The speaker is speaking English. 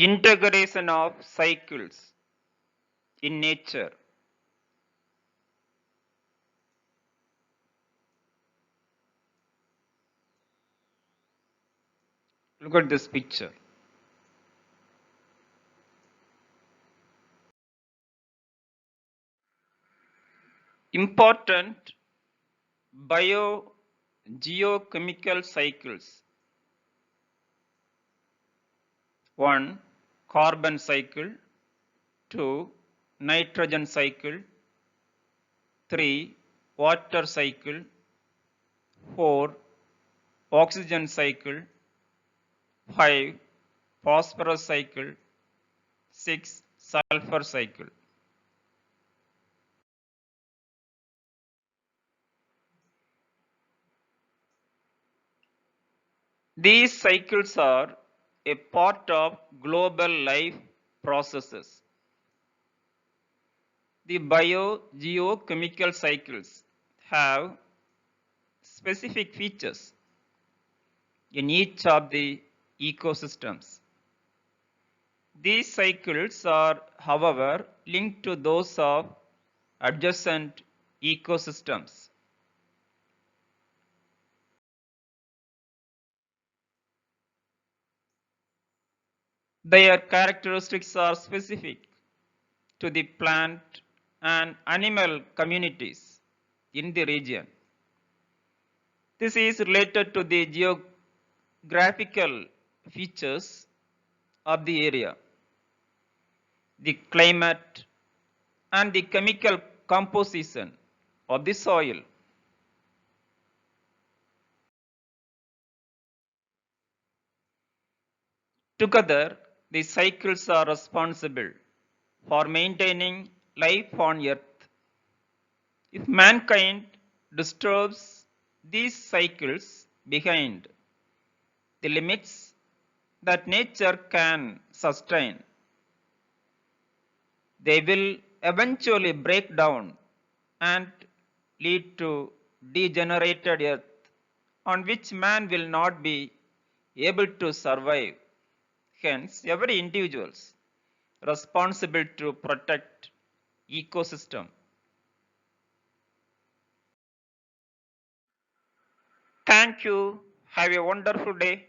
Integration of cycles in nature. Look at this picture. Important biogeochemical cycles. 1. Carbon cycle. 2. Nitrogen cycle. 3. Water cycle. 4. Oxygen cycle. 5. Phosphorus cycle. 6. Sulfur cycle. These cycles are a part of global life processes. The biogeochemical cycles have specific features in each of the ecosystems. These cycles are, however, linked to those of adjacent ecosystems. Their characteristics are specific to the plant and animal communities in the region. This is related to the geographical features of the area, the climate, and the chemical composition of the soil. Together, the cycles are responsible for maintaining life on Earth. If mankind disturbs these cycles behind the limits that nature can sustain, they will eventually break down and lead to degenerated Earth on which man will not be able to survive. Hence, every individual is responsible to protect ecosystem. Thank you. Have a wonderful day.